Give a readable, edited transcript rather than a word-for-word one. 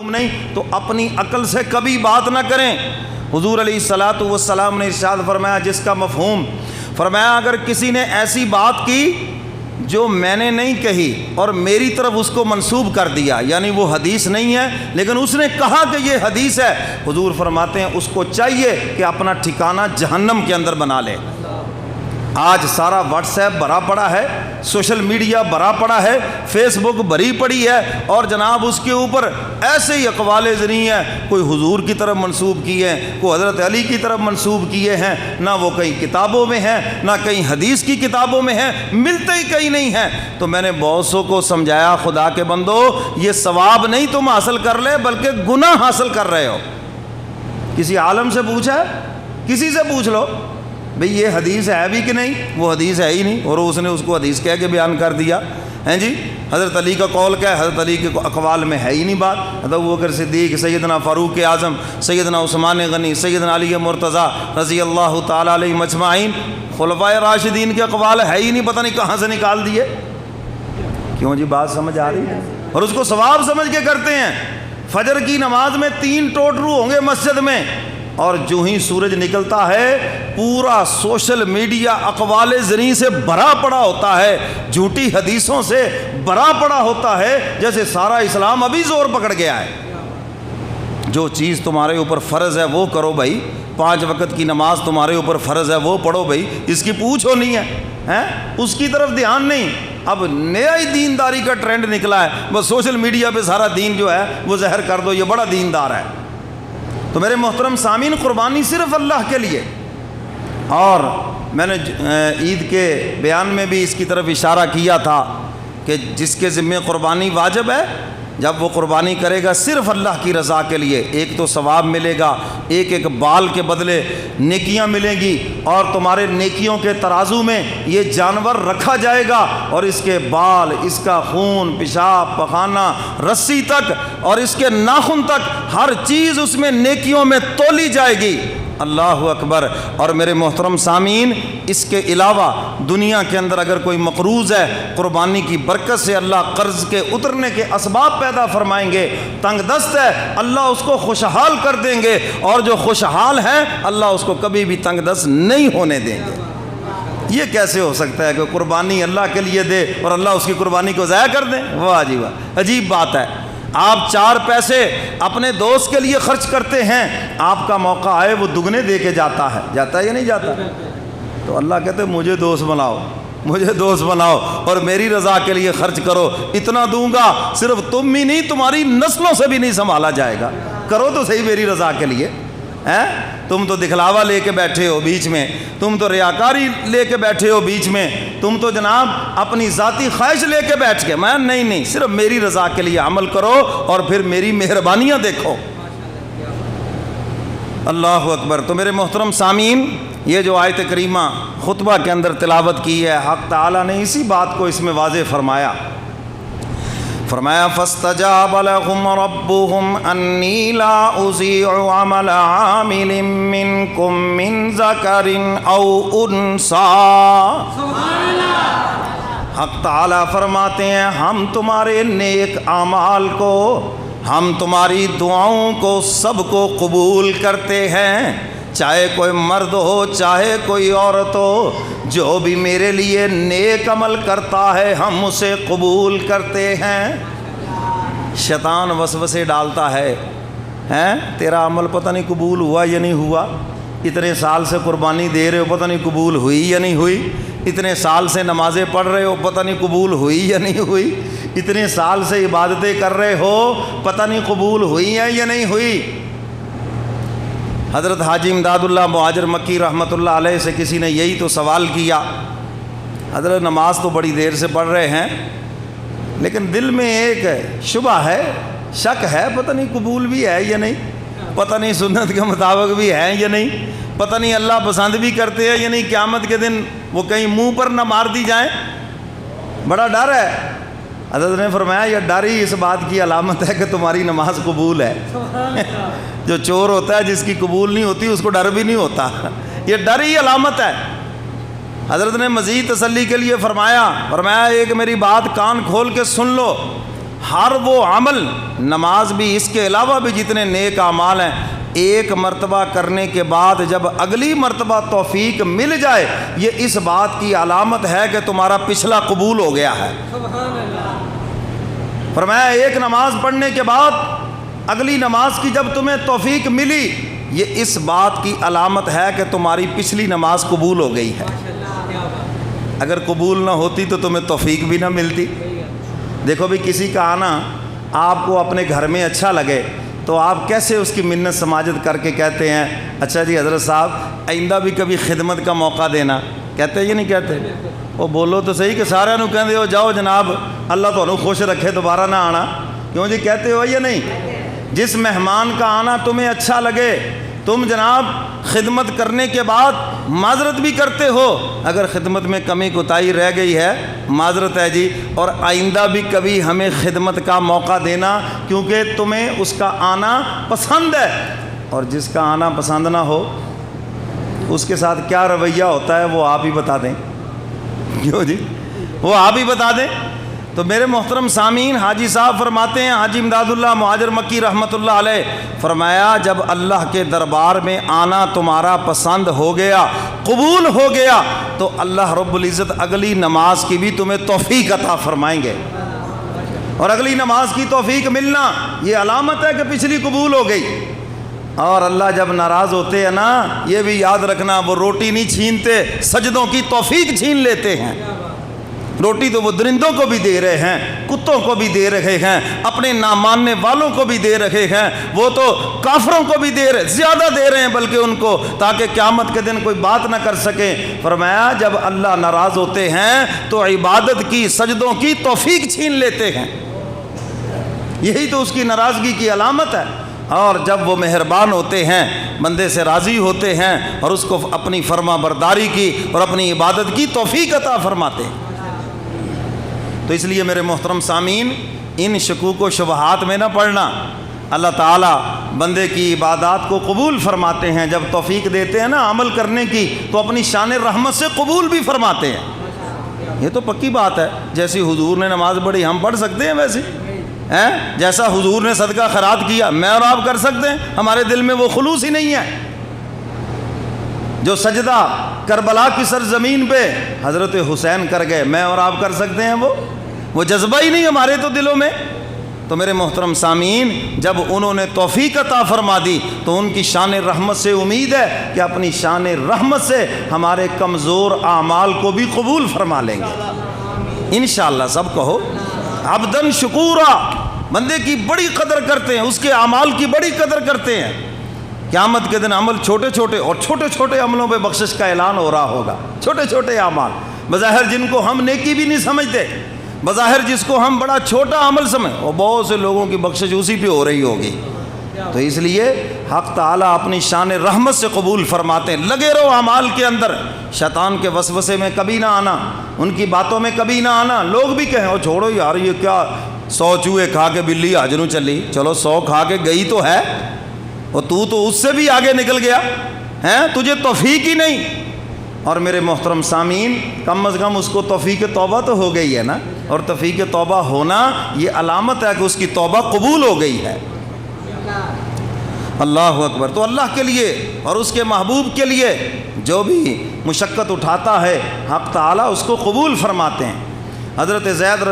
نہیں تو اپنی عقل سے کبھی بات نہ کریں۔ حضور علیہ الصلاۃ والسلام نے ارشاد فرمایا، جس کا مفہوم فرمایا اگر کسی نے ایسی بات کی جو میں نے نہیں کہی اور میری طرف اس کو منسوب کر دیا، یعنی وہ حدیث نہیں ہے لیکن اس نے کہا کہ یہ حدیث ہے، حضور فرماتے ہیں اس کو چاہیے کہ اپنا ٹھکانہ جہنم کے اندر بنا لے۔ آج سارا واٹس ایپ بھرا پڑا ہے، سوشل میڈیا بھرا پڑا ہے، فیس بک بھری پڑی ہے، اور جناب اس کے اوپر ایسے ہی اقوال زنی ہیں، کوئی حضور کی طرف منسوب کیے ہیں، کوئی حضرت علی کی طرف منسوب کیے ہیں، نہ وہ کہیں کتابوں میں ہیں نہ کہیں حدیث کی کتابوں میں ہیں، ملتے ہی کہیں نہیں ہیں۔ تو میں نے بہت سو کو سمجھایا، خدا کے بندو یہ ثواب نہیں تم حاصل کر لے بلکہ گناہ حاصل کر رہے ہو۔ کسی عالم سے پوچھا ہے؟ کسی سے پوچھ لو بھئی یہ حدیث ہے بھی کہ نہیں، وہ حدیث ہے ہی نہیں، اور اس نے اس کو حدیث کہہ کے بیان کر دیا ہیں جی۔ حضرت علی کا قول کیا ہے؟ حضرت علی کے اقوال میں ہے ہی نہیں بات۔ حضرت ابوبکر صدیق، سیدنا فاروق اعظم، سیدنا عثمان غنی، سیدنا علی مرتضیٰ رضی اللہ تعالیٰ علیہ مجمعین، خلفائے راشدین کے اقوال ہے ہی نہیں، پتہ نہیں کہاں سے نکال دیے۔ کیوں جی بات سمجھ آ رہی ہے؟ اور اس کو ثواب سمجھ کے کرتے ہیں۔ فجر کی نماز میں 3 ٹوٹرو ہوں گے مسجد میں، اور جو ہی سورج نکلتا ہے پورا سوشل میڈیا اقوال زنی سے بھرا پڑا ہوتا ہے، جھوٹی حدیثوں سے بھرا پڑا ہوتا ہے، جیسے سارا اسلام ابھی زور پکڑ گیا ہے۔ جو چیز تمہارے اوپر فرض ہے وہ کرو بھائی، 5 وقت کی نماز تمہارے اوپر فرض ہے وہ پڑھو بھائی، اس کی پوچھ ہونی ہے، اس کی طرف دھیان نہیں۔ اب نیا ہی دینداری کا ٹرینڈ نکلا ہے، بس سوشل میڈیا پہ سارا دین جو ہے وہ زہر کر دو، یہ بڑا دیندار ہے۔ تو میرے محترم سامعین، قربانی صرف اللہ کے لیے۔ اور میں نے عید کے بیان میں بھی اس کی طرف اشارہ کیا تھا کہ جس کے ذمہ قربانی واجب ہے، جب وہ قربانی کرے گا صرف اللہ کی رضا کے لیے، ایک تو ثواب ملے گا، ایک ایک بال کے بدلے نیکیاں ملیں گی، اور تمہارے نیکیوں کے ترازو میں یہ جانور رکھا جائے گا، اور اس کے بال، اس کا خون، پیشاب، پخانہ، رسی تک اور اس کے ناخن تک ہر چیز اس میں نیکیوں میں تولی جائے گی۔ اللہ اکبر۔ اور میرے محترم سامعین، اس کے علاوہ دنیا کے اندر اگر کوئی مقروض ہے، قربانی کی برکت سے اللہ قرض کے اترنے کے اسباب پیدا فرمائیں گے۔ تنگ دست ہے، اللہ اس کو خوشحال کر دیں گے، اور جو خوشحال ہے اللہ اس کو کبھی بھی تنگ دست نہیں ہونے دیں گے۔ یہ کیسے ہو سکتا ہے کہ قربانی اللہ کے لیے دے اور اللہ اس کی قربانی کو ضائع کر دیں؟ واہ جی واہ، عجیب بات ہے۔ آپ 4 پیسے اپنے دوست کے لیے خرچ کرتے ہیں، آپ کا موقع آئے وہ دگنے دے کے جاتا ہے یا نہیں جاتا؟ تو اللہ کہتے ہیں مجھے دوست بناؤ، مجھے دوست بناؤ اور میری رضا کے لیے خرچ کرو، اتنا دوں گا صرف تم ہی نہیں تمہاری نسلوں سے بھی نہیں سنبھالا جائے گا، کرو تو صحیح میری رضا کے لیے۔ تم تو دکھلاوا لے کے بیٹھے ہو بیچ میں، تم تو ریاکاری لے کے بیٹھے ہو بیچ میں، تم تو جناب اپنی ذاتی خواہش لے کے بیٹھ کے، میں نہیں، صرف میری رضا کے لیے عمل کرو اور پھر میری مہربانیاں دیکھو۔ اللہ اکبر۔ تو میرے محترم سامعین، یہ جو آیت کریمہ خطبہ کے اندر تلاوت کی ہے، حق تعالیٰ نے اسی بات کو اس میں واضح فرمایا۔ فرمایا فاستجاب لهم ربهم انی لا اضیع عمل عامل منکم من ذکر او انثی۔ حق تعالیٰ فرماتے ہیں ہم تمہارے نیک اعمال کو، ہم تمہاری دعاؤں کو سب کو قبول کرتے ہیں، چاہے کوئی مرد ہو چاہے کوئی عورت ہو، جو بھی میرے لیے نیک عمل کرتا ہے ہم اسے قبول کرتے ہیں۔ شیطان وسوسے ڈالتا ہے، تیرا عمل پتہ نہیں قبول ہوا یا نہیں ہوا، اتنے سال سے قربانی دے رہے ہو پتہ نہیں قبول ہوئی یا نہیں ہوئی، اتنے سال سے نمازیں پڑھ رہے ہو پتہ نہیں قبول ہوئی یا نہیں ہوئی، اتنے سال سے عبادتیں کر رہے ہو پتہ نہیں قبول ہوئی ہیں یا نہیں ہوئی۔ حضرت حاجی امداد اللہ مہاجر مکی رحمۃ اللہ علیہ سے کسی نے یہی تو سوال کیا، حضرت نماز تو بڑی دیر سے پڑھ رہے ہیں لیکن دل میں ایک شبہ ہے، شک ہے، پتہ نہیں قبول بھی ہے یا نہیں، پتہ نہیں سنت کے مطابق بھی ہے یا نہیں، پتہ نہیں اللہ پسند بھی کرتے ہیں یا نہیں، قیامت کے دن وہ کہیں منہ پر نہ مار دی جائیں، بڑا ڈر ہے۔ حضرت نے فرمایا یہ ڈر ہی اس بات کی علامت ہے کہ تمہاری نماز قبول ہے۔ جو چور ہوتا ہے جس کی قبول نہیں ہوتی اس کو ڈر بھی نہیں ہوتا، یہ ڈر ہی علامت ہے۔ حضرت نے مزید تسلی کے لیے فرمایا ایک میری بات کان کھول کے سن لو، ہر وہ عمل، نماز بھی، اس کے علاوہ بھی جتنے نیک اعمال ہیں، ایک مرتبہ کرنے کے بعد جب اگلی مرتبہ توفیق مل جائے، یہ اس بات کی علامت ہے کہ تمہارا پچھلا قبول ہو گیا ہے۔ فرمایا ایک نماز پڑھنے کے بعد اگلی نماز کی جب تمہیں توفیق ملی، یہ اس بات کی علامت ہے کہ تمہاری پچھلی نماز قبول ہو گئی ہے۔ اگر قبول نہ ہوتی تو تمہیں توفیق بھی نہ ملتی۔ دیکھو بھی کسی کا آنا آپ کو اپنے گھر میں اچھا لگے تو آپ کیسے اس کی منت سماجت کر کے کہتے ہیں اچھا جی حضرت صاحب آئندہ بھی کبھی خدمت کا موقع دینا، کہتے ہیں یہ نہیں کہتے؟ وہ بولو تو صحیح کہ سارے نو کہندے ہو جاؤ جناب اللہ تمہیں خوش رکھے دوبارہ نہ آنا، کیوں جی کہتے ہو یا نہیں؟ جس مہمان کا آنا تمہیں اچھا لگے، تم جناب خدمت کرنے کے بعد معذرت بھی کرتے ہو، اگر خدمت میں کمی کوتاہی رہ گئی ہے معذرت ہے جی، اور آئندہ بھی کبھی ہمیں خدمت کا موقع دینا کیونکہ تمہیں اس کا آنا پسند ہے۔ اور جس کا آنا پسند نہ ہو اس کے ساتھ کیا رویہ ہوتا ہے وہ آپ ہی بتا دیں، کیوں جی وہ آپ ہی بتا دیں۔ تو میرے محترم سامعین، حاجی صاحب فرماتے ہیں، حاجی امداد اللہ مہاجر مکی رحمۃ اللہ علیہ، فرمایا جب اللہ کے دربار میں آنا تمہارا پسند ہو گیا، قبول ہو گیا، تو اللہ رب العزت اگلی نماز کی بھی تمہیں توفیق عطا فرمائیں گے۔ اور اگلی نماز کی توفیق ملنا یہ علامت ہے کہ پچھلی قبول ہو گئی۔ اور اللہ جب ناراض ہوتے ہیں نا، یہ بھی یاد رکھنا، وہ روٹی نہیں چھینتے، سجدوں کی توفیق چھین لیتے ہیں۔ روٹی تو وہ درندوں کو بھی دے رہے ہیں، کتوں کو بھی دے رہے ہیں، اپنے نہ ماننے والوں کو بھی دے رہے ہیں، وہ تو کافروں کو بھی دے رہے، زیادہ دے رہے ہیں بلکہ ان کو، تاکہ قیامت کے دن کوئی بات نہ کر سکے۔ فرمایا جب اللہ ناراض ہوتے ہیں تو عبادت کی، سجدوں کی توفیق چھین لیتے ہیں، یہی تو اس کی ناراضگی کی علامت ہے۔ اور جب وہ مہربان ہوتے ہیں، بندے سے راضی ہوتے ہیں اور اس کو اپنی فرما برداری کی اور اپنی عبادت کی توفیق عطا فرماتے ہیں۔ تو اس لیے میرے محترم سامعین، ان شکوک و شبہات میں نہ پڑنا۔ اللہ تعالیٰ بندے کی عبادات کو قبول فرماتے ہیں، جب توفیق دیتے ہیں نا عمل کرنے کی تو اپنی شان رحمت سے قبول بھی فرماتے ہیں۔ یہ تو پکی بات ہے، جیسی حضور نے نماز پڑھی ہم پڑھ سکتے ہیں ویسے، جیسا حضور نے صدقہ خیرات کیا میں اور آپ کر سکتے ہیں، ہمارے دل میں وہ خلوص ہی نہیں ہے۔ جو سجدہ کربلا کی سرزمین پہ حضرت حسین کر گئے میں اور آپ کر سکتے ہیں، وہ جذبہ ہی نہیں ہمارے تو دلوں میں۔ تو میرے محترم سامعین، جب انہوں نے توفیق عطا فرما دی تو ان کی شان رحمت سے امید ہے کہ اپنی شان رحمت سے ہمارے کمزور اعمال کو بھی قبول فرما لیں گے انشاءاللہ۔ سب کہو عبدن شکورا، بندے کی بڑی قدر کرتے ہیں، اس کے اعمال کی بڑی قدر کرتے ہیں۔ قیامت کے دن عمل چھوٹے چھوٹے اور چھوٹے چھوٹے عملوں پہ بخشش کا اعلان ہو رہا ہوگا، چھوٹے چھوٹے اعمال بظاہر جن کو ہم نیکی بھی نہیں سمجھتے، بظاہر جس کو ہم بڑا چھوٹا عمل سمجھ، اور بہت سے لوگوں کی بخشش اسی پہ ہو رہی ہوگی۔ تو اس لیے حق تعالیٰ اپنی شان رحمت سے قبول فرماتے ہیں۔ لگے رہو اعمال کے اندر، شیطان کے وسوسے میں کبھی نہ آنا، ان کی باتوں میں کبھی نہ آنا۔ لوگ بھی کہیں چھوڑو یار یہ کیا 100 چوہے کھا کے بلی آجنوں چلی، چلو 100 کھا کے گئی تو ہے، اور تو اس سے بھی آگے نکل گیا ہے، تجھے توفیق ہی نہیں۔ اور میرے محترم سامعین، کم از کم اس کو توفیق توبہ تو ہو گئی ہے نا، اور توفیق توبہ ہونا یہ علامت ہے کہ اس کی توبہ قبول ہو گئی ہے۔ اللہ اکبر۔ تو اللہ کے لیے اور اس کے محبوب کے لیے جو بھی مشقت اٹھاتا ہے حق تعالیٰ اس کو قبول فرماتے ہیں۔ حضرت زید رضی